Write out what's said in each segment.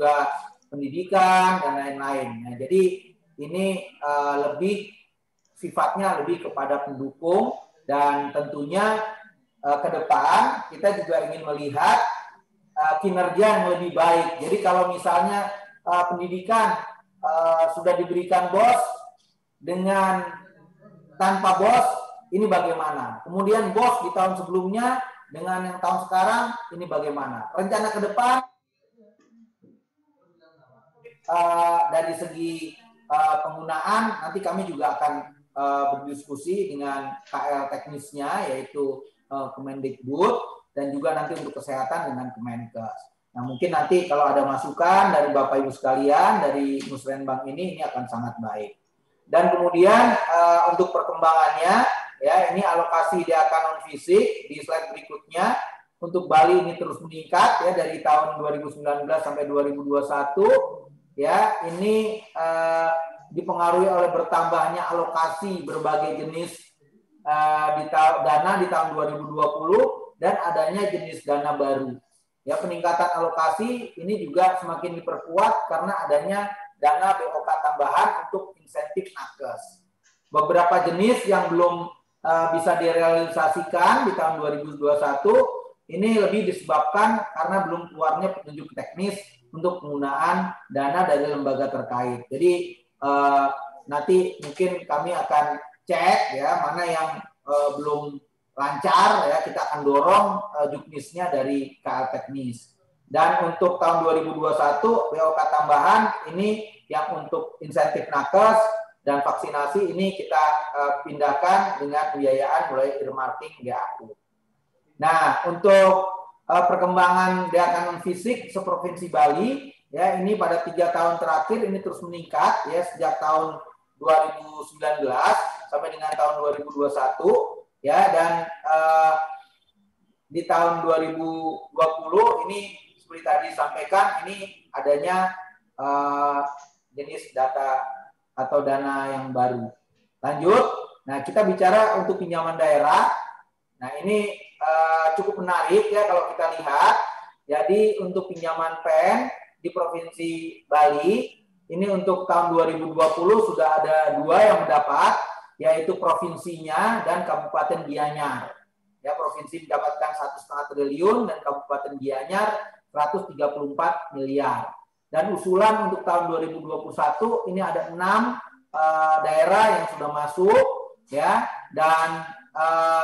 juga pendidikan dan lain-lain. Nah, jadi ini lebih sifatnya lebih kepada pendukung, dan tentunya ke depan kita juga ingin melihat kinerja yang lebih baik. Jadi kalau misalnya pendidikan sudah diberikan BOS dengan tanpa BOS, ini bagaimana? Kemudian BOS di tahun sebelumnya dengan yang tahun sekarang, ini bagaimana? Rencana ke depan dari segi penggunaan, nanti kami juga akan berdiskusi dengan KL teknisnya, yaitu Kemendikbud, dan juga nanti untuk kesehatan dengan Kemenkes. Nah, mungkin nanti kalau ada masukan dari Bapak Ibu sekalian, dari Musrenbang ini akan sangat baik. Dan kemudian untuk perkembangannya, ya ini alokasi DAK non fisik di slide berikutnya. Untuk Bali ini terus meningkat ya dari tahun 2019 sampai 2021. Ya, ini dipengaruhi oleh bertambahnya alokasi berbagai jenis dana di tahun 2020 dan adanya jenis dana baru. Ya, peningkatan alokasi ini juga semakin diperkuat karena adanya dana BOK tambahan untuk insentif nakes. Beberapa jenis yang belum bisa direalisasikan di tahun 2021 ini lebih disebabkan karena belum keluarnya petunjuk teknis untuk penggunaan dana dari lembaga terkait. Jadi nanti mungkin kami akan cek ya mana yang belum lancar, ya kita akan dorong juknisnya dari KL teknis. Dan untuk tahun 2021 BOK tambahan ini yang untuk insentif nakes dan vaksinasi ini kita pindahkan dengan pembiayaan mulai earmarking DAU. Nah, untuk perkembangan DAK non fisik seprovinsi Bali, ya ini pada 3 tahun terakhir ini terus meningkat ya sejak tahun 2019 sampai dengan tahun 2021 ya, dan di tahun 2020 ini seperti tadi disampaikan ini adanya jenis data atau dana yang baru. Lanjut, nah kita bicara untuk pinjaman daerah. Nah ini cukup menarik ya kalau kita lihat. Jadi untuk pinjaman PEN di Provinsi Bali, ini untuk tahun 2020 sudah ada 2 yang mendapat, yaitu provinsinya dan Kabupaten Gianyar. Ya, provinsi mendapatkan 1,5 triliun dan Kabupaten Gianyar 134 miliar. Dan usulan untuk tahun 2021 ini ada 6 daerah yang sudah masuk ya, dan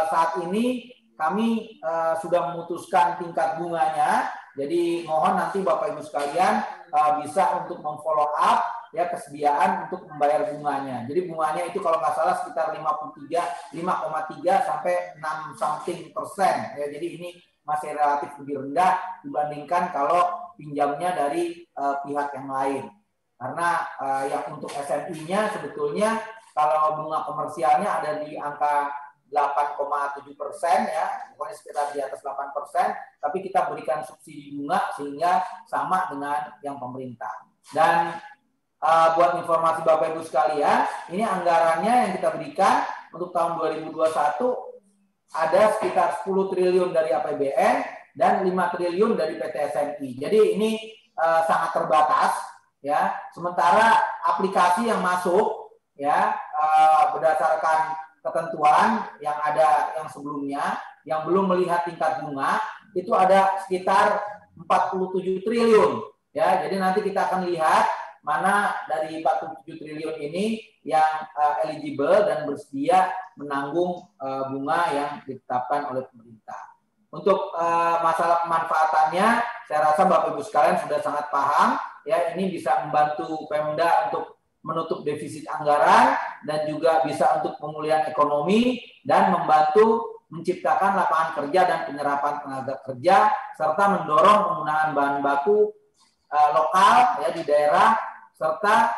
saat ini kami sudah memutuskan tingkat bunganya. Jadi mohon nanti Bapak Ibu sekalian bisa untuk memfollow up ya kesediaan untuk membayar bunganya. Jadi bunganya itu kalau nggak salah sekitar 5,3 sampai 6% ya. Jadi ini masih relatif lebih rendah dibandingkan kalau pinjamnya dari pihak yang lain. Karena yang untuk SMI-nya sebetulnya kalau bunga komersialnya ada di angka 8,7% ya, pokoknya sekitar di atas 8%, tapi kita berikan subsidi bunga sehingga sama dengan yang pemerintah. Dan buat informasi Bapak Ibu sekalian, ini anggarannya yang kita berikan untuk tahun 2021 ada sekitar 10 triliun dari APBN dan 5 triliun dari PT SMI. Jadi ini sangat terbatas ya. Sementara aplikasi yang masuk ya berdasarkan ketentuan yang ada yang sebelumnya yang belum melihat tingkat bunga itu ada sekitar 47 triliun ya. Jadi nanti kita akan lihat mana dari 47 triliun ini yang eligible dan bersedia menanggung bunga yang ditetapkan oleh pemerintah. Untuk masalah pemanfaatannya saya rasa Bapak Ibu sekalian sudah sangat paham ya, ini bisa membantu Pemda untuk menutup defisit anggaran dan juga bisa untuk pemulihan ekonomi dan membantu menciptakan lapangan kerja dan penyerapan tenaga kerja serta mendorong penggunaan bahan baku lokal ya di daerah serta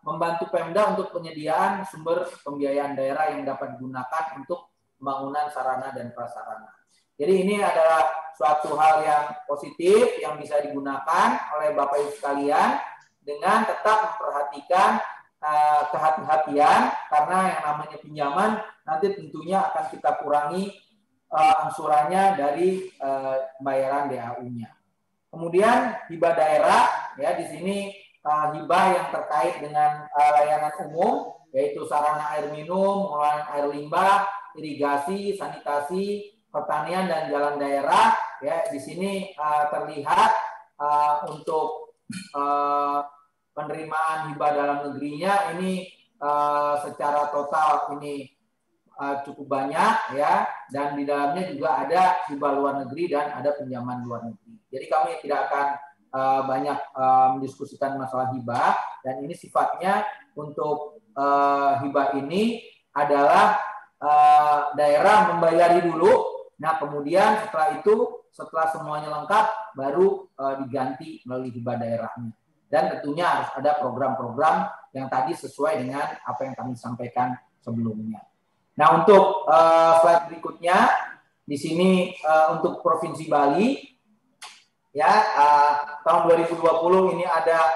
membantu Pemda untuk penyediaan sumber pembiayaan daerah yang dapat digunakan untuk pembangunan sarana dan prasarana. Jadi ini adalah suatu hal yang positif yang bisa digunakan oleh Bapak Ibu sekalian dengan tetap memperhatikan kehati-hatian karena yang namanya pinjaman nanti tentunya akan kita kurangi angsurannya dari pembayaran DAU-nya. Kemudian hibah daerah, ya di sini hibah yang terkait dengan layanan umum, yaitu sarana air minum, pengelolaan air limbah, irigasi, sanitasi, pertanian dan jalan daerah. Ya di sini terlihat untuk penerimaan hibah dalam negerinya ini secara total ini cukup banyak, ya, dan di dalamnya juga ada hibah luar negeri dan ada pinjaman luar negeri. Jadi kami tidak akan banyak mendiskusikan masalah hibah, dan ini sifatnya untuk hibah ini adalah daerah membayari dulu. Nah kemudian setelah itu, setelah semuanya lengkap, baru diganti melalui hibah daerahnya. Dan tentunya harus ada program-program yang tadi sesuai dengan apa yang kami sampaikan sebelumnya. Nah untuk slide berikutnya, di sini untuk Provinsi Bali, ya tahun 2020 ini ada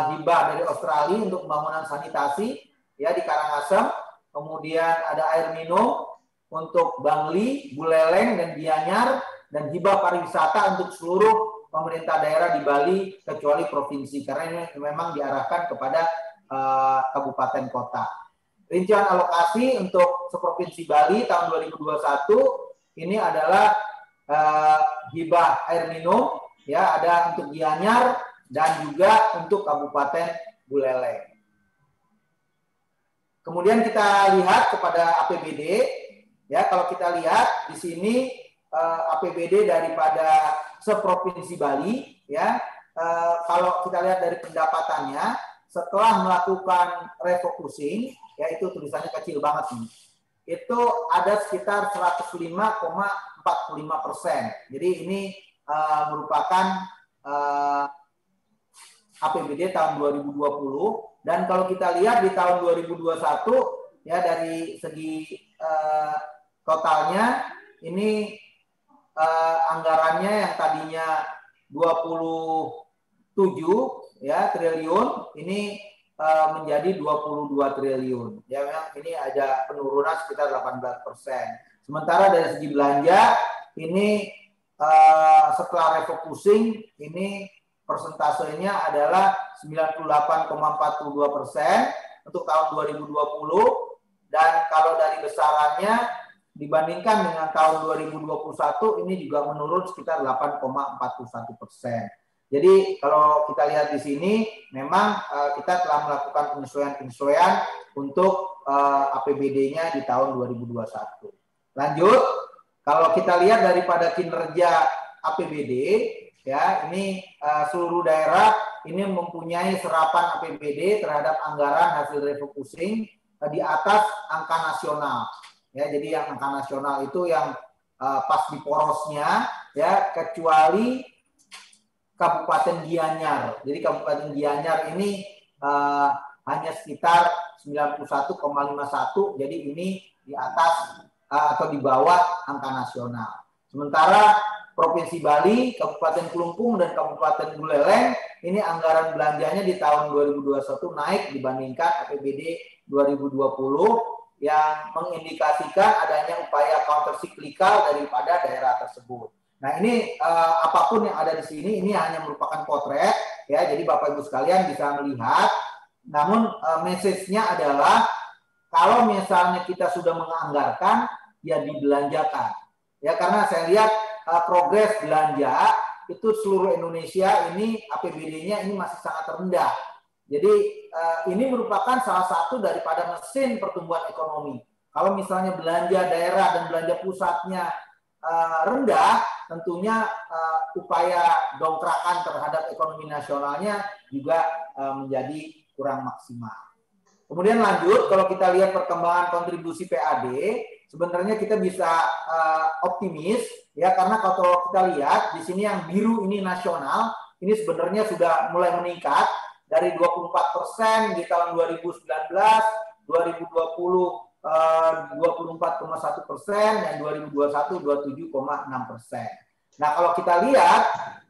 hibah dari Australia untuk pembangunan sanitasi, ya di Karangasem. Kemudian ada air minum untuk Bangli, Buleleng, dan Gianyar, dan hibah pariwisata untuk seluruh pemerintah daerah di Bali kecuali provinsi, karena ini memang diarahkan kepada kabupaten kota. Rincian alokasi untuk seprovinsi Bali tahun 2021 ini adalah hibah air minum, ya ada untuk Gianyar dan juga untuk Kabupaten Buleleng. Kemudian kita lihat kepada APBD, ya kalau kita lihat di sini APBD daripada seprovinsi Bali, ya kalau kita lihat dari pendapatannya setelah melakukan refocusing, ya itu tulisannya kecil banget nih, itu ada sekitar 105,45%. Jadi ini merupakan APBD tahun 2020, dan kalau kita lihat di tahun 2021, ya dari segi totalnya ini anggarannya yang tadinya 27 ya triliun ini menjadi 22 triliun. Ya memang ini ada penurunan sekitar 18%. Sementara dari segi belanja ini setelah refocusing ini persentasenya adalah 98,42% untuk tahun 2020, dan kalau dari besarannya dibandingkan dengan tahun 2021 ini juga menurun sekitar 8,41%. Jadi kalau kita lihat di sini memang kita telah melakukan penyesuaian-penyesuaian untuk APBD-nya di tahun 2021. Lanjut, kalau kita lihat daripada kinerja APBD, ya ini seluruh daerah ini mempunyai serapan APBD terhadap anggaran hasil refocusing di atas angka nasional. Ya, jadi yang angka nasional itu yang pas di porosnya, ya kecuali Kabupaten Gianyar. Jadi Kabupaten Gianyar ini hanya sekitar 91,51. Jadi ini di atas atau di bawah angka nasional. Sementara Provinsi Bali, Kabupaten Kelungkung, dan Kabupaten Buleleng ini anggaran belanjanya di tahun 2021 naik dibandingkan APBD 2020 yang mengindikasikan adanya upaya counter cyclical daripada daerah tersebut. Nah ini apapun yang ada di sini ini hanya merupakan potret, ya. Jadi Bapak Ibu sekalian bisa melihat. Namun message-nya adalah kalau misalnya kita sudah menganggarkan, ya dibelanjakan. Ya karena saya lihat progres belanja itu seluruh Indonesia ini APBD-nya ini masih sangat rendah. Jadi ini merupakan salah satu daripada mesin pertumbuhan ekonomi. Kalau misalnya belanja daerah dan belanja pusatnya rendah, tentunya upaya dongkrakan terhadap ekonomi nasionalnya juga menjadi kurang maksimal. Kemudian lanjut, kalau kita lihat perkembangan kontribusi PAD, sebenarnya kita bisa optimis, ya karena kalau kita lihat di sini yang biru ini nasional, ini sebenarnya sudah mulai meningkat dari 24% di tahun 2019, 2020 24,1%, dan 2021 27,6%. Nah kalau kita lihat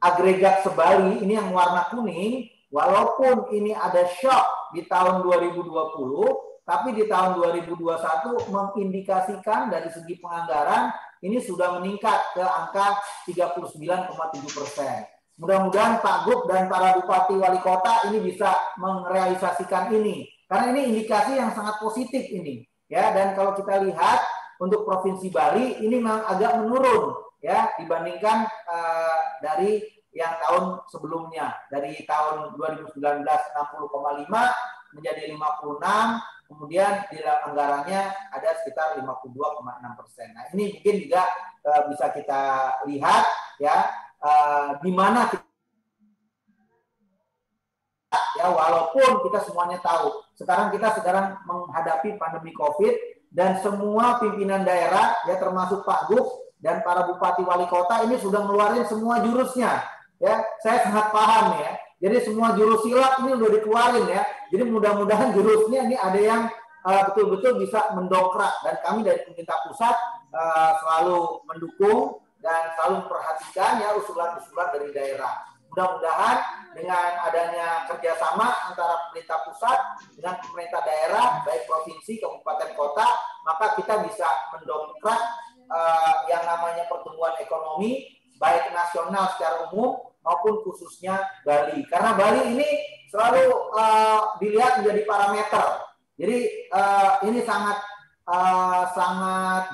agregat sebali ini yang warna kuning, walaupun ini ada shock di tahun 2020, tapi di tahun 2021 mengindikasikan dari segi penganggaran ini sudah meningkat ke angka 39,7%. mudah-mudahan Pak Gub dan para bupati wali kota ini bisa merealisasikan ini. Karena ini indikasi yang sangat positif ini. Ya, dan kalau kita lihat untuk Provinsi Bali ini memang agak menurun ya dibandingkan dari yang tahun sebelumnya. Dari tahun 2019 60,5 menjadi 56, kemudian di anggarannya ada sekitar 52,6%. Nah, ini mungkin juga bisa kita lihat ya di mana kita, ya walaupun kita semuanya tahu sekarang kita menghadapi pandemi COVID dan semua pimpinan daerah ya termasuk Pak Gub dan para bupati wali kota ini sudah ngeluarin semua jurusnya ya. Saya sangat paham ya. Jadi semua jurus silat ini udah dikeluarin ya. Jadi mudah-mudahan jurusnya ini ada yang betul-betul bisa mendongkrak, dan kami dari pemerintah pusat selalu mendukung dan selalu memperhatikan ya usulan-usulan dari daerah. Mudah-mudahan dengan adanya kerjasama antara pemerintah pusat dengan pemerintah daerah, baik provinsi, kabupaten, kota, maka kita bisa mendongkrak yang namanya pertumbuhan ekonomi, baik nasional secara umum maupun khususnya Bali. Karena Bali ini selalu dilihat menjadi parameter. Jadi ini sangat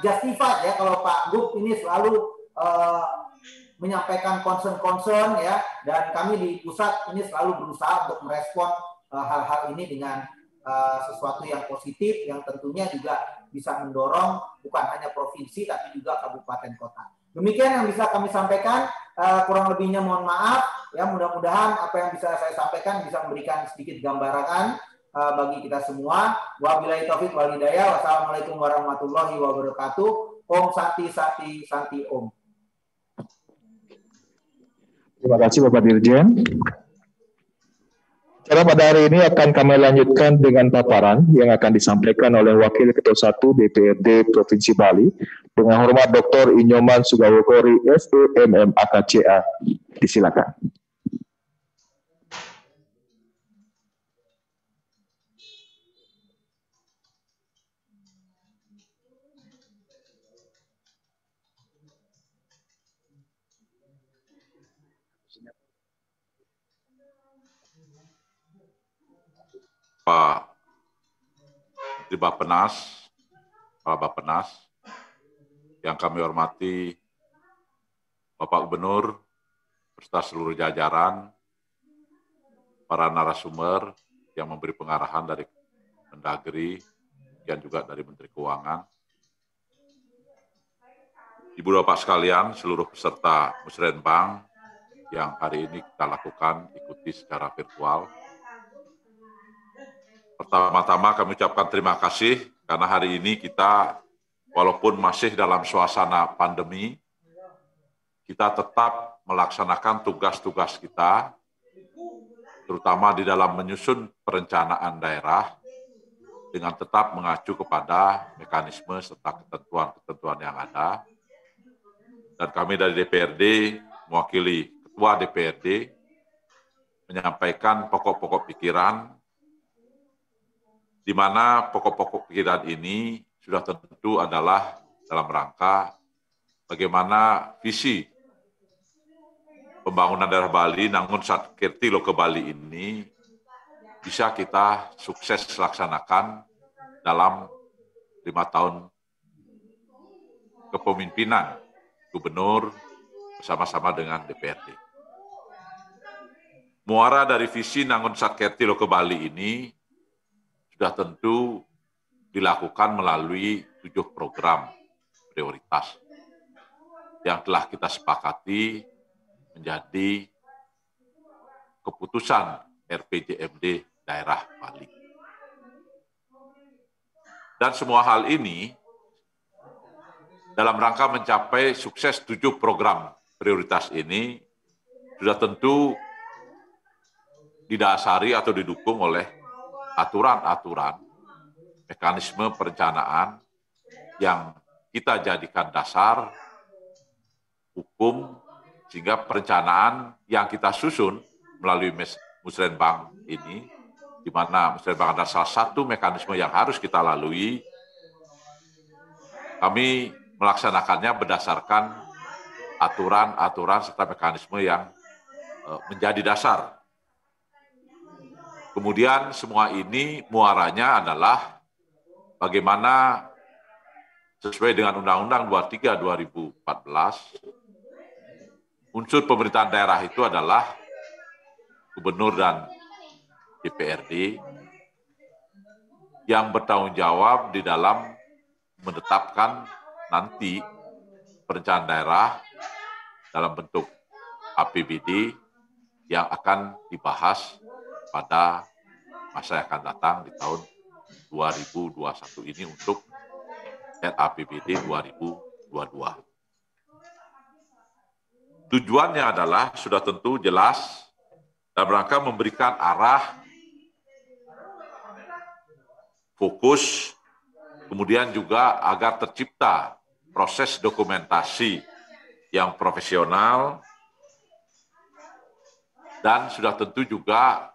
justified ya kalau Pak Gub ini selalu menyampaikan concern ya, dan kami di pusat ini selalu berusaha untuk merespon hal-hal ini dengan sesuatu yang positif yang tentunya juga bisa mendorong bukan hanya provinsi tapi juga kabupaten kota. Demikian yang bisa kami sampaikan, kurang lebihnya mohon maaf ya, mudah-mudahan apa yang bisa saya sampaikan bisa memberikan sedikit gambaran bagi kita semua. Wabillahi taufik wal hidayah. Wassalamualaikum warahmatullahi wabarakatuh. Om Santi Santi Santi Om. Terima kasih Bapak Dirjen. Acara pada hari ini akan kami lanjutkan dengan paparan yang akan disampaikan oleh Wakil Ketua 1 DPRD Provinsi Bali dengan hormat Dr. Inyoman Sugawokori SEMM AKCA. Disilakan. Pak Menteri Bappenas, Pak Bappenas, yang kami hormati Bapak Gubernur, beserta seluruh jajaran, para narasumber yang memberi pengarahan dari Mendagri, dan juga dari Menteri Keuangan. Ibu Bapak sekalian, seluruh peserta Musrenbang yang hari ini kita lakukan ikuti secara virtual. Pertama-tama kami ucapkan terima kasih karena hari ini kita walaupun masih dalam suasana pandemi, kita tetap melaksanakan tugas-tugas kita, terutama di dalam menyusun perencanaan daerah dengan tetap mengacu kepada mekanisme serta ketentuan-ketentuan yang ada. Dan kami dari DPRD mewakili Ketua DPRD menyampaikan pokok-pokok pikiran, di mana pokok-pokok pikiran ini sudah tentu adalah dalam rangka bagaimana visi pembangunan daerah Bali, Nangun Satkirti Loke Bali ini bisa kita sukses laksanakan dalam 5 tahun kepemimpinan Gubernur bersama-sama dengan DPRD. Muara dari visi Nangun Satkirti Loke Bali ini sudah tentu dilakukan melalui 7 program prioritas yang telah kita sepakati menjadi keputusan RPJMD daerah Bali. Dan semua hal ini dalam rangka mencapai sukses 7 program prioritas ini sudah tentu didasari atau didukung oleh aturan-aturan, mekanisme perencanaan yang kita jadikan dasar hukum, sehingga perencanaan yang kita susun melalui Musrenbang ini, di mana Musrenbang adalah salah satu mekanisme yang harus kita lalui, kami melaksanakannya berdasarkan aturan-aturan serta mekanisme yang menjadi dasar. Kemudian semua ini muaranya adalah bagaimana sesuai dengan Undang-Undang 23 2014, unsur pemerintahan daerah itu adalah gubernur dan DPRD yang bertanggung jawab di dalam menetapkan nanti perencanaan daerah dalam bentuk APBD yang akan dibahas pada masa yang akan datang di tahun 2021 ini untuk RAPBD 2022. Tujuannya adalah sudah tentu jelas dalam rangka memberikan arah, fokus, kemudian juga agar tercipta proses dokumentasi yang profesional dan sudah tentu juga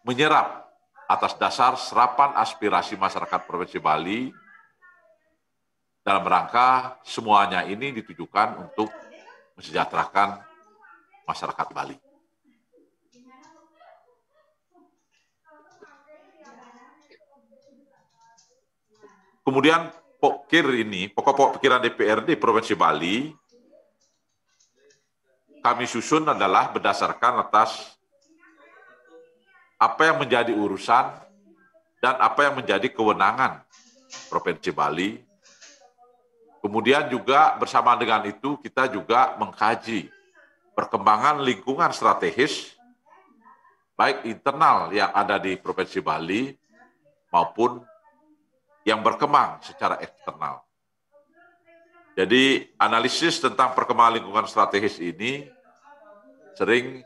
menyerap atas dasar serapan aspirasi masyarakat Provinsi Bali dalam rangka semuanya ini ditujukan untuk mensejahterakan masyarakat Bali. Kemudian pokok pikiran DPRD Provinsi Bali, kami susun adalah berdasarkan atas apa yang menjadi urusan dan apa yang menjadi kewenangan Provinsi Bali. Kemudian juga bersama dengan itu kita juga mengkaji perkembangan lingkungan strategis baik internal yang ada di Provinsi Bali maupun yang berkembang secara eksternal. Jadi analisis tentang perkembangan lingkungan strategis ini sering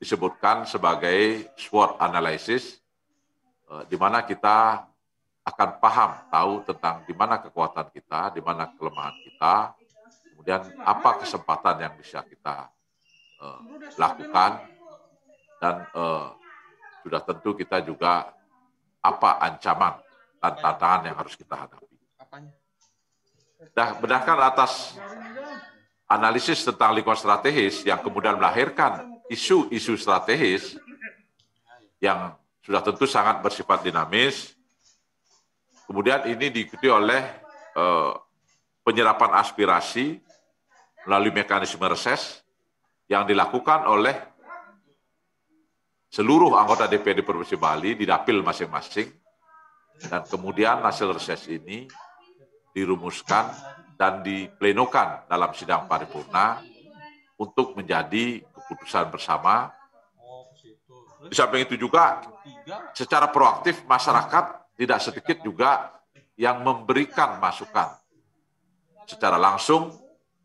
disebutkan sebagai SWOT analysis, di mana kita akan paham, tahu tentang di mana kekuatan kita, di mana kelemahan kita, kemudian apa kesempatan yang bisa kita lakukan, dan sudah tentu kita juga apa ancaman dan tantangan yang harus kita hadapi. Berdasarkan atas analisis tentang lingkungan strategis yang kemudian melahirkan isu-isu strategis yang sudah tentu sangat bersifat dinamis, kemudian ini diikuti oleh penyerapan aspirasi melalui mekanisme reses yang dilakukan oleh seluruh anggota DPRD Provinsi Bali di dapil masing-masing. Dan kemudian hasil reses ini dirumuskan dan diplenokan dalam sidang paripurna untuk menjadi keputusan bersama. Di samping itu juga secara proaktif masyarakat tidak sedikit juga yang memberikan masukan secara langsung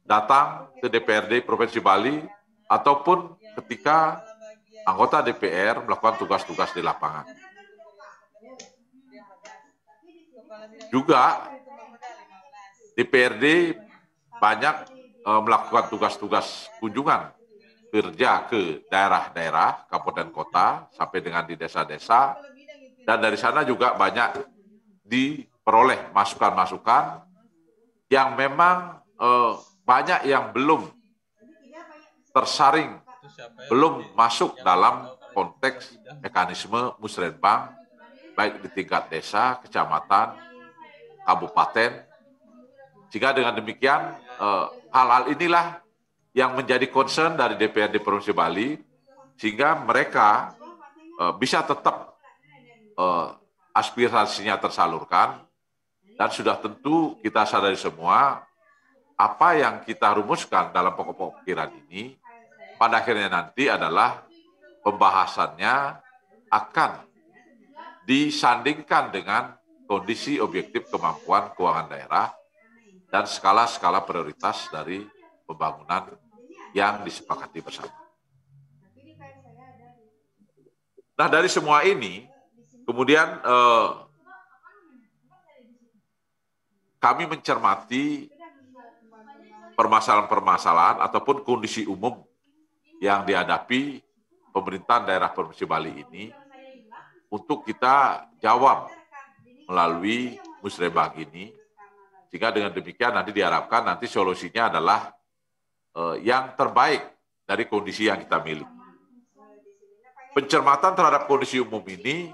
datang ke DPRD Provinsi Bali ataupun ketika anggota DPR melakukan tugas-tugas di lapangan. Juga DPRD banyak melakukan tugas-tugas kunjungan kerja ke daerah-daerah, kabupaten kota, sampai dengan di desa-desa, dan dari sana juga banyak diperoleh masukan-masukan yang memang banyak yang belum tersaring, belum masuk dalam konteks mekanisme musrenbang, baik di tingkat desa, kecamatan, kabupaten. Sehingga dengan demikian hal-hal inilah yang menjadi concern dari DPRD Provinsi Bali, sehingga mereka bisa tetap aspirasinya tersalurkan, dan sudah tentu kita sadari semua apa yang kita rumuskan dalam pokok-pokok pikiran ini pada akhirnya nanti adalah pembahasannya akan disandingkan dengan kondisi objektif kemampuan keuangan daerah dan skala-skala prioritas dari pembangunan yang disepakati bersama. Nah, dari semua ini, kemudian kami mencermati permasalahan-permasalahan ataupun kondisi umum yang dihadapi pemerintahan daerah Provinsi Bali ini untuk kita jawab melalui musrenbang ini, sehingga dengan demikian nanti diharapkan nanti solusinya adalah yang terbaik dari kondisi yang kita miliki. Pencermatan terhadap kondisi umum ini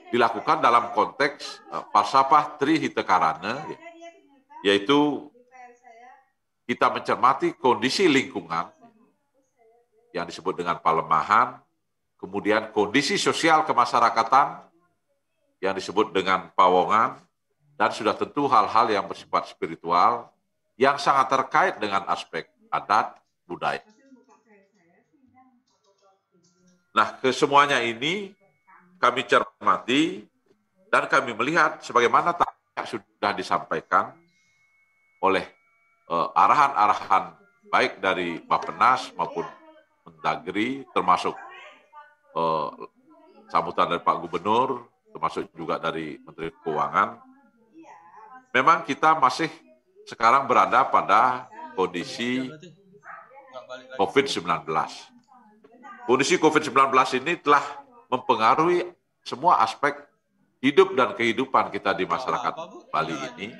dilakukan dalam konteks falsafah Trihitakarana, yaitu kita mencermati kondisi lingkungan yang disebut dengan palemahan, kemudian kondisi sosial kemasyarakatan yang disebut dengan pawongan, dan sudah tentu hal-hal yang bersifat spiritual yang sangat terkait dengan aspek adat budaya. Nah, kesemuanya ini kami cermati dan kami melihat sebagaimana sudah disampaikan oleh arahan-arahan baik dari Bappenas maupun Mendagri, termasuk sambutan dari Pak Gubernur, termasuk juga dari Menteri Keuangan. Memang kita masih sekarang berada pada kondisi COVID-19. Kondisi COVID-19 ini telah mempengaruhi semua aspek hidup dan kehidupan kita di masyarakat Bali ini,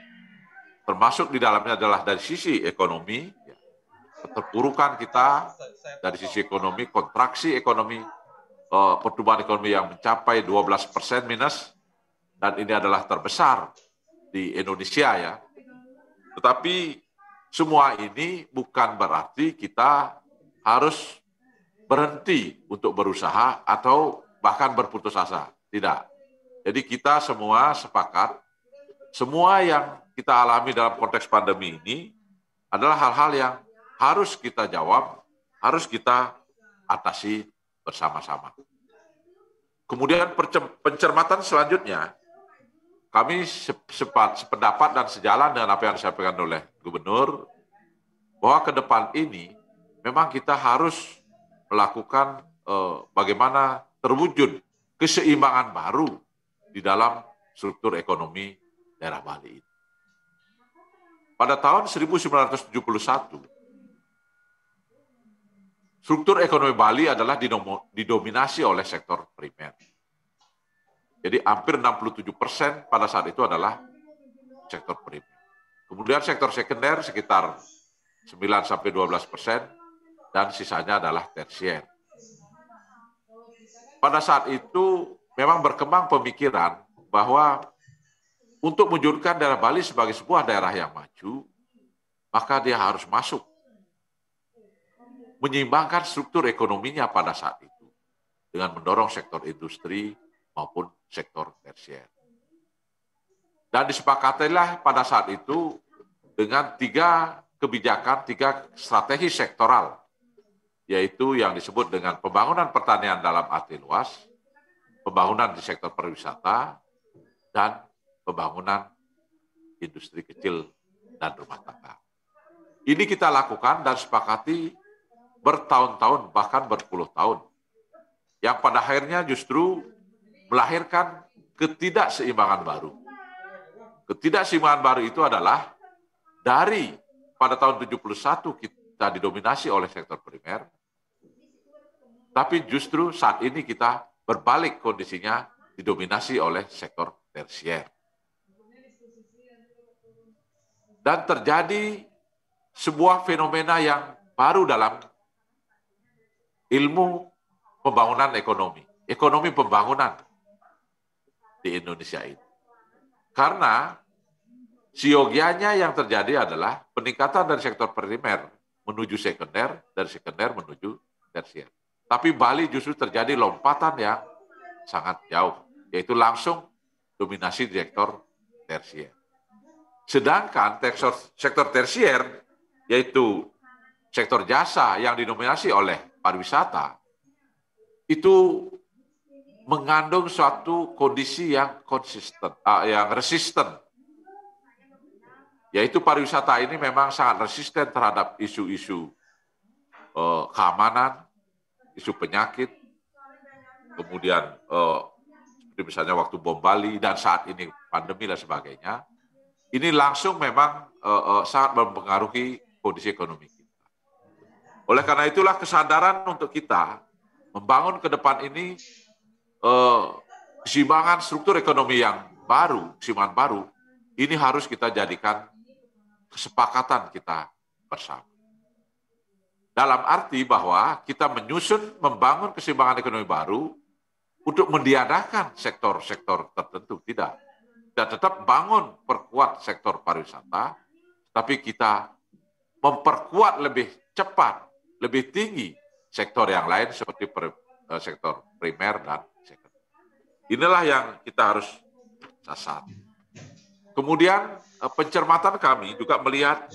termasuk di dalamnya adalah dari sisi ekonomi, keterpurukan kita dari sisi ekonomi, kontraksi ekonomi, pertumbuhan ekonomi yang mencapai 12% minus, dan ini adalah terbesar di Indonesia ya. Tetapi semua ini bukan berarti kita harus berhenti untuk berusaha atau bahkan berputus asa. Tidak. Jadi kita semua sepakat, semua yang kita alami dalam konteks pandemi ini adalah hal-hal yang harus kita jawab, harus kita atasi bersama-sama. Kemudian pencermatan selanjutnya, kami sependapat dan sejalan dengan apa yang disampaikan oleh Gubernur, bahwa ke depan ini memang kita harus melakukan bagaimana terwujud keseimbangan baru di dalam struktur ekonomi daerah Bali ini. Pada tahun 1971, struktur ekonomi Bali adalah didominasi oleh sektor primer. Jadi hampir 67% pada saat itu adalah sektor primer. Kemudian sektor sekunder sekitar 9-12%, dan sisanya adalah tersier. Pada saat itu memang berkembang pemikiran bahwa untuk mewujudkan daerah Bali sebagai sebuah daerah yang maju, maka dia harus masuk menyeimbangkan struktur ekonominya pada saat itu dengan mendorong sektor industri maupun sektor tersier. Dan disepakatilah pada saat itu dengan 3 kebijakan, 3 strategi sektoral, yaitu yang disebut dengan pembangunan pertanian dalam arti luas, pembangunan di sektor pariwisata, dan pembangunan industri kecil dan rumah tangga. Ini kita lakukan dan sepakati bertahun-tahun, bahkan berpuluh tahun, yang pada akhirnya justru melahirkan ketidakseimbangan baru. Ketidakseimbangan baru itu adalah dari pada tahun 71 kita didominasi oleh sektor primer, tapi justru saat ini kita berbalik kondisinya didominasi oleh sektor tersier. Dan terjadi sebuah fenomena yang baru dalam ilmu pembangunan ekonomi pembangunan di Indonesia ini. Karena siogianya yang terjadi adalah peningkatan dari sektor primer menuju sekunder, dari sekunder menuju tersier. Tapi Bali justru terjadi lompatan yang sangat jauh, yaitu langsung dominasi di sektor tersier. Sedangkan sektor tersier, yaitu sektor jasa yang didominasi oleh pariwisata, itu mengandung suatu kondisi yang konsisten, yang resisten. Yaitu pariwisata ini memang sangat resisten terhadap isu-isu keamanan, isu penyakit, kemudian seperti misalnya waktu bom Bali dan saat ini pandemi dan sebagainya, ini langsung memang sangat mempengaruhi kondisi ekonomi kita. Oleh karena itulah kesadaran untuk kita membangun ke depan ini keseimbangan struktur ekonomi yang baru, keseimbangan baru, ini harus kita jadikan kesepakatan kita bersama. Dalam arti bahwa kita menyusun, membangun keseimbangan ekonomi baru untuk mendiadakan sektor-sektor tertentu. Tidak. Kita tetap bangun, perkuat sektor pariwisata, tapi kita memperkuat lebih cepat, lebih tinggi sektor yang lain seperti sektor primer dan sekunder. Inilah yang kita harus sasar. Kemudian pencermatan kami juga melihat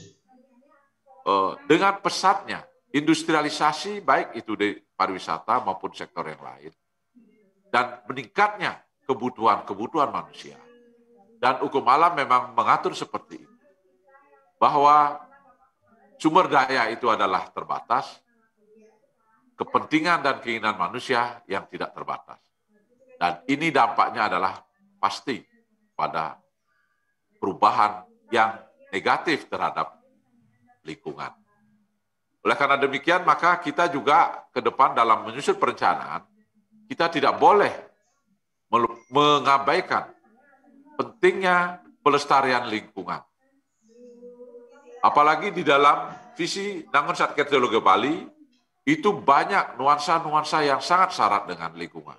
dengan pesatnya industrialisasi baik itu di pariwisata maupun sektor yang lain dan meningkatnya kebutuhan manusia. Dan hukum alam memang mengatur seperti itu. Bahwa sumber daya itu adalah terbatas, kepentingan dan keinginan manusia yang tidak terbatas. Dan ini dampaknya adalah pasti pada perubahan yang negatif terhadap lingkungan. Oleh karena demikian, maka kita juga ke depan dalam menyusun perencanaan, kita tidak boleh mengabaikan pentingnya pelestarian lingkungan. Apalagi di dalam visi Nangun Satker Teologi Bali, itu banyak nuansa-nuansa yang sangat syarat dengan lingkungan.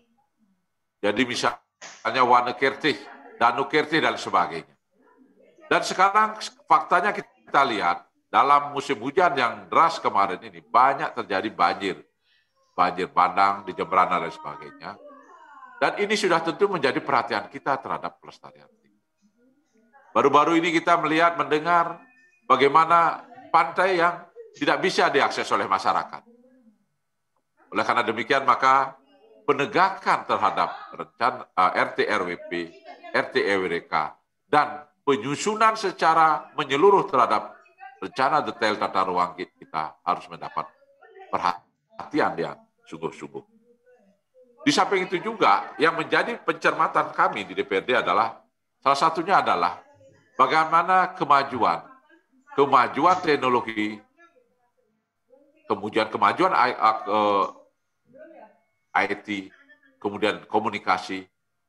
Jadi misalnya Wane Kertih, Danu Kertih, dan sebagainya. Dan sekarang faktanya kita lihat, dalam musim hujan yang deras kemarin ini, banyak terjadi banjir. Banjir bandang di Jemberana dan sebagainya. Dan ini sudah tentu menjadi perhatian kita terhadap pelestarian. Baru-baru ini kita melihat, mendengar bagaimana pantai yang tidak bisa diakses oleh masyarakat. Oleh karena demikian, maka penegakan terhadap rencana RT-RWP, RT-EWRK, dan penyusunan secara menyeluruh terhadap rencana detail tata ruang kita harus mendapat perhatian yang sungguh-sungguh. Di samping itu juga, yang menjadi pencermatan kami di DPRD adalah, salah satunya adalah bagaimana kemajuan teknologi, kemudian kemajuan IT, kemudian komunikasi,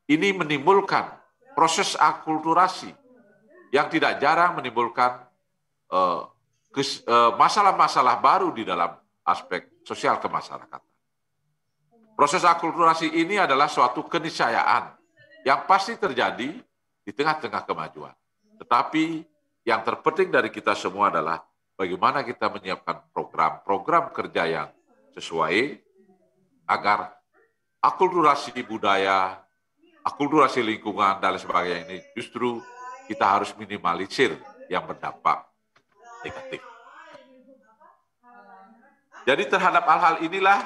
ini menimbulkan proses akulturasi yang tidak jarang menimbulkan masalah-masalah baru di dalam aspek sosial kemasyarakatan. Proses akulturasi ini adalah suatu keniscayaan yang pasti terjadi di tengah-tengah kemajuan. Tetapi yang terpenting dari kita semua adalah bagaimana kita menyiapkan program kerja yang sesuai agar akulturasi budaya, akulturasi lingkungan, dan sebagainya ini justru kita harus minimalisir yang berdampak negatif. Jadi terhadap hal-hal inilah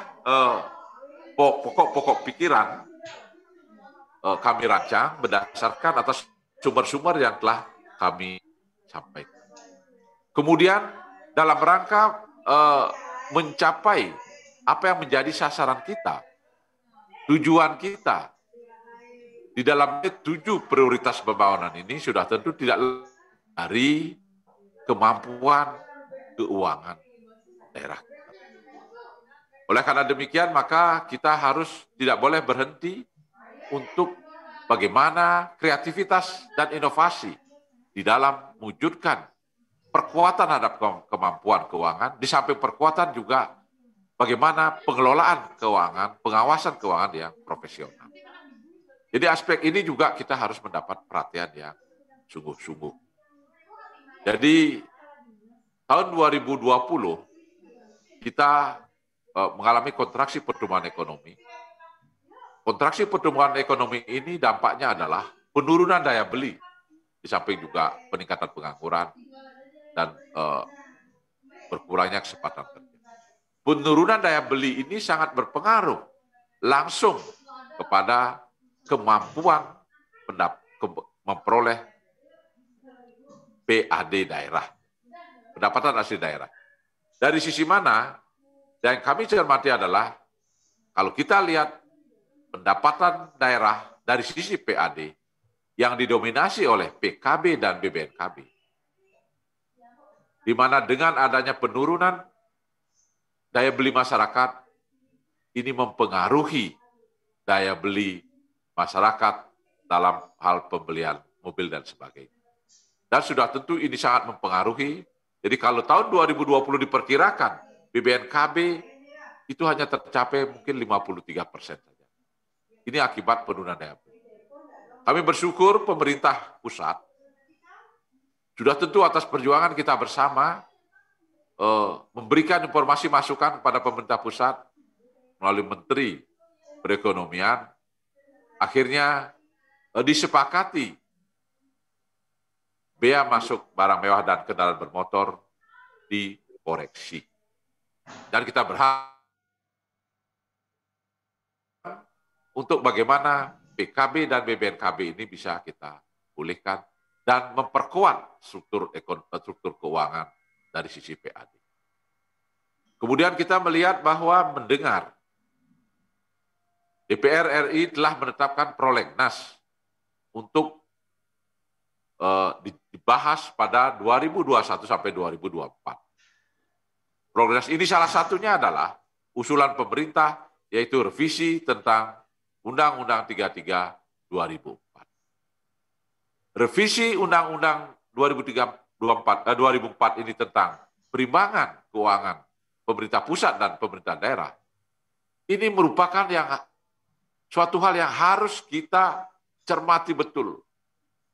pokok-pokok pikiran kami rancang berdasarkan atas sumber-sumber yang telah kami sampaikan. Kemudian dalam rangka mencapai apa yang menjadi sasaran kita, tujuan kita di dalam 7 prioritas pembangunan ini sudah tentu tidak dari kemampuan keuangan daerah. Oleh karena demikian, maka kita harus tidak boleh berhenti untuk bagaimana kreativitas dan inovasi di dalam mewujudkan perkuatan terhadap kemampuan keuangan, di samping perkuatan juga bagaimana pengelolaan keuangan, pengawasan keuangan yang profesional. Jadi aspek ini juga kita harus mendapat perhatian yang sungguh-sungguh. Jadi tahun 2020 kita mengalami kontraksi pertumbuhan ekonomi. Kontraksi pertumbuhan ekonomi ini dampaknya adalah penurunan daya beli, di samping juga peningkatan pengangguran dan berkurangnya kesempatan kerja. Penurunan daya beli ini sangat berpengaruh langsung kepada kemampuan memperoleh PAD daerah, pendapatan asli daerah. Dari sisi mana? Dan kami cermati adalah, kalau kita lihat pendapatan daerah dari sisi PAD yang didominasi oleh PKB dan BBNKB, di mana dengan adanya penurunan daya beli masyarakat, ini mempengaruhi daya beli masyarakat dalam hal pembelian mobil dan sebagainya. Dan sudah tentu ini sangat mempengaruhi. Jadi kalau tahun 2020 diperkirakan BBNKB itu hanya tercapai mungkin 53% saja. Ini akibat penurunan daya beli. Kami bersyukur pemerintah pusat sudah tentu atas perjuangan kita bersama memberikan informasi masukan kepada pemerintah pusat melalui Menteri Perekonomian, akhirnya disepakati bea masuk barang mewah dan kendaraan bermotor dikoreksi. Dan kita berharap untuk bagaimana PKB dan BBNKB ini bisa kita pulihkan dan memperkuat struktur keuangan dari sisi PAD. Kemudian kita melihat bahwa mendengar DPR RI telah menetapkan prolegnas untuk dibahas pada 2021 sampai 2024. Prolegnas ini salah satunya adalah usulan pemerintah, yaitu revisi tentang Undang-Undang 33 2004. Revisi Undang-Undang 2004 ini tentang perimbangan keuangan pemerintah pusat dan pemerintah daerah. Ini merupakan suatu hal yang harus kita cermati betul.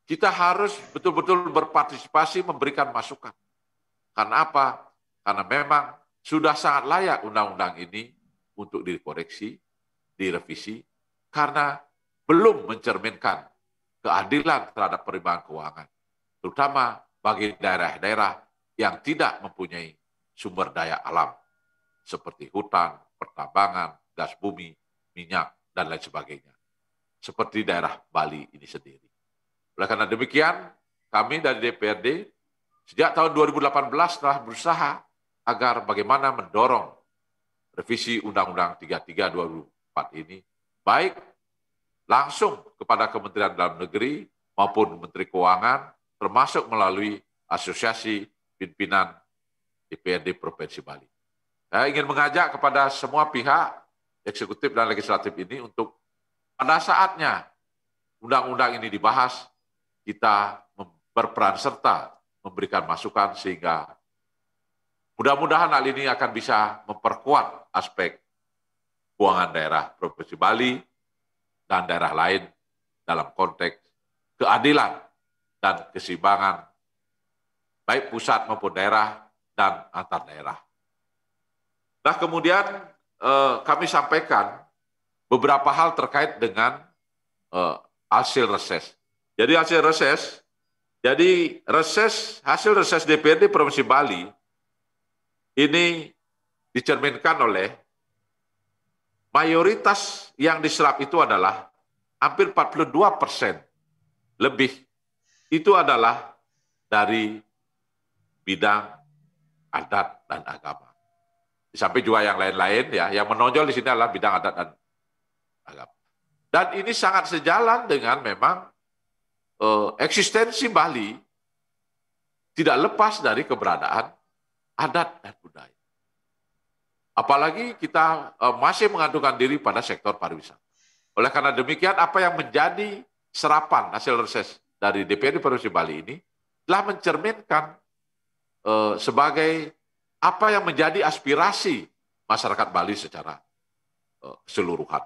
Kita harus betul-betul berpartisipasi memberikan masukan. Karena apa? Karena memang sudah sangat layak undang-undang ini untuk dikoreksi, direvisi, karena belum mencerminkan keadilan terhadap perimbangan keuangan, terutama bagi daerah-daerah yang tidak mempunyai sumber daya alam, seperti hutan, pertambangan, gas bumi, minyak, dan lain sebagainya. Seperti daerah Bali ini sendiri. Oleh karena demikian, kami dari DPRD sejak tahun 2018 telah berusaha agar bagaimana mendorong revisi Undang-Undang 33 2004 ini, baik langsung kepada Kementerian Dalam Negeri maupun Menteri Keuangan, termasuk melalui Asosiasi Pimpinan DPRD Provinsi Bali. Saya ingin mengajak kepada semua pihak, eksekutif dan legislatif ini untuk pada saatnya undang-undang ini dibahas, kita berperan serta memberikan masukan sehingga mudah-mudahan hal ini akan bisa memperkuat aspek keuangan daerah Provinsi Bali dan daerah lain dalam konteks keadilan dan keseimbangan baik pusat maupun daerah dan antar daerah. Nah, kemudian kami sampaikan beberapa hal terkait dengan hasil reses. Jadi hasil reses DPRD Provinsi Bali ini dicerminkan oleh mayoritas yang diserap itu adalah hampir 42% lebih itu adalah dari bidang adat dan agama. Di samping juga yang lain-lain ya, yang menonjol di sini adalah bidang adat dan agama. Dan ini sangat sejalan dengan memang eksistensi Bali tidak lepas dari keberadaan adat dan budaya. Apalagi kita masih mengandungkan diri pada sektor pariwisata. Oleh karena demikian, apa yang menjadi serapan hasil reses dari DPRD Provinsi Bali ini telah mencerminkan sebagai apa yang menjadi aspirasi masyarakat Bali secara keseluruhan.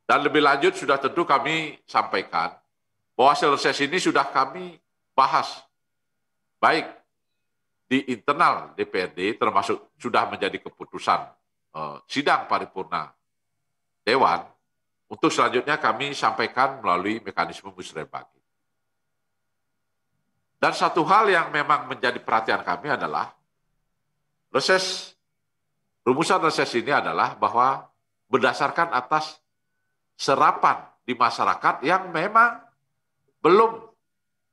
Dan lebih lanjut sudah tentu kami sampaikan bahwa hasil reses ini sudah kami bahas baik di internal DPRD, termasuk sudah menjadi keputusan sidang paripurna Dewan, untuk selanjutnya kami sampaikan melalui mekanisme musyawarah. Dan satu hal yang memang menjadi perhatian kami adalah rumusan reses ini adalah bahwa berdasarkan atas serapan di masyarakat yang memang belum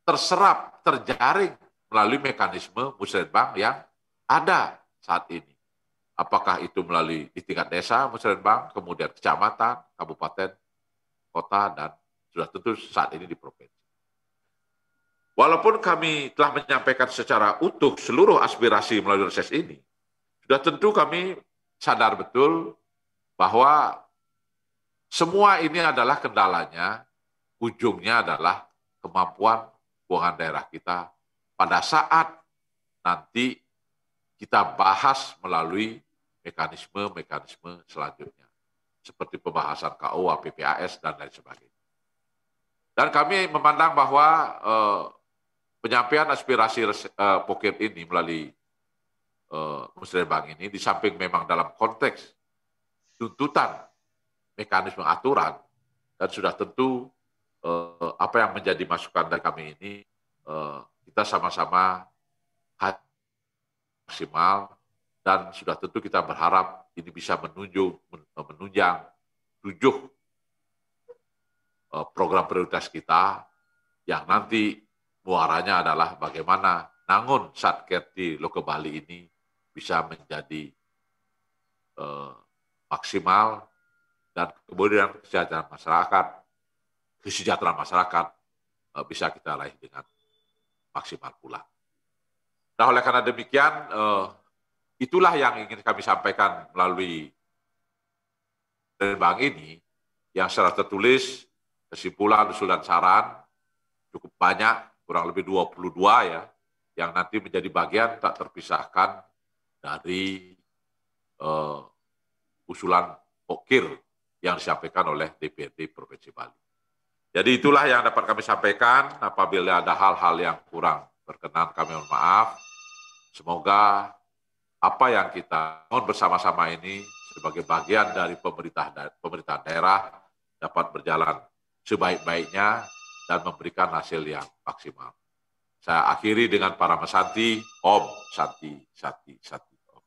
terserap, terjaring melalui mekanisme musyawarah yang ada saat ini. Apakah itu melalui di tingkat desa, musyawarah, kemudian kecamatan, kabupaten, kota, dan sudah tentu saat ini di provinsi. Walaupun kami telah menyampaikan secara utuh seluruh aspirasi melalui reses ini, sudah tentu kami sadar betul bahwa semua ini adalah kendalanya, ujungnya adalah kemampuan keuangan daerah kita pada saat nanti kita bahas melalui mekanisme selanjutnya, seperti pembahasan KUA, PPAS, dan lain sebagainya. Dan kami memandang bahwa penyampaian aspirasi Poket ini melalui Musrembang ini, di samping memang dalam konteks tuntutan mekanisme aturan, dan sudah tentu apa yang menjadi masukan dari kami ini, kita sama-sama maksimal, dan sudah tentu kita berharap ini bisa menunjang 7 program prioritas kita yang nanti muaranya adalah bagaimana Nangun Satker di Loke Bali ini bisa menjadi maksimal, dan kemudian kesejahteraan masyarakat bisa kita raih dengan maksimal pula. Nah, oleh karena demikian, itulah yang ingin kami sampaikan melalui Musrembang ini, yang secara tertulis, kesimpulan, usul, dan saran cukup banyak, kurang lebih 22 ya, yang nanti menjadi bagian tak terpisahkan dari usulan Pokir yang disampaikan oleh DPRD Provinsi Bali. Jadi itulah yang dapat kami sampaikan. Apabila ada hal-hal yang kurang berkenan, kami mohon maaf. Semoga apa yang kita mohon bersama-sama ini sebagai bagian dari pemerintah daerah dapat berjalan sebaik-baiknya dan memberikan hasil yang maksimal. Saya akhiri dengan para mesanti, Om Santi, Santi, Santi. Om.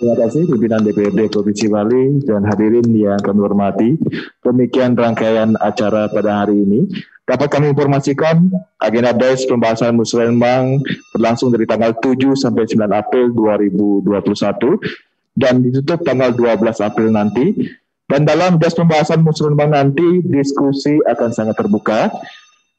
Terima kasih pimpinan DPRD Provinsi Bali dan hadirin yang kami hormati. Demikian rangkaian acara pada hari ini. Dapat kami informasikan agenda DAIS pembahasan Musrembang berlangsung dari tanggal 7 sampai 9 April 2021 dan ditutup tanggal 12 April nanti. Dan dalam DAIS pembahasan Musrembang nanti diskusi akan sangat terbuka.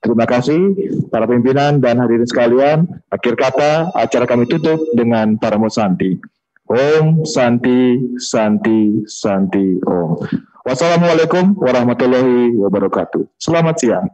Terima kasih para pimpinan dan hadirin sekalian. Akhir kata, acara kami tutup dengan para musanti. Om Santi, Santi, Santi, Om. Wassalamualaikum warahmatullahi wabarakatuh. Selamat siang.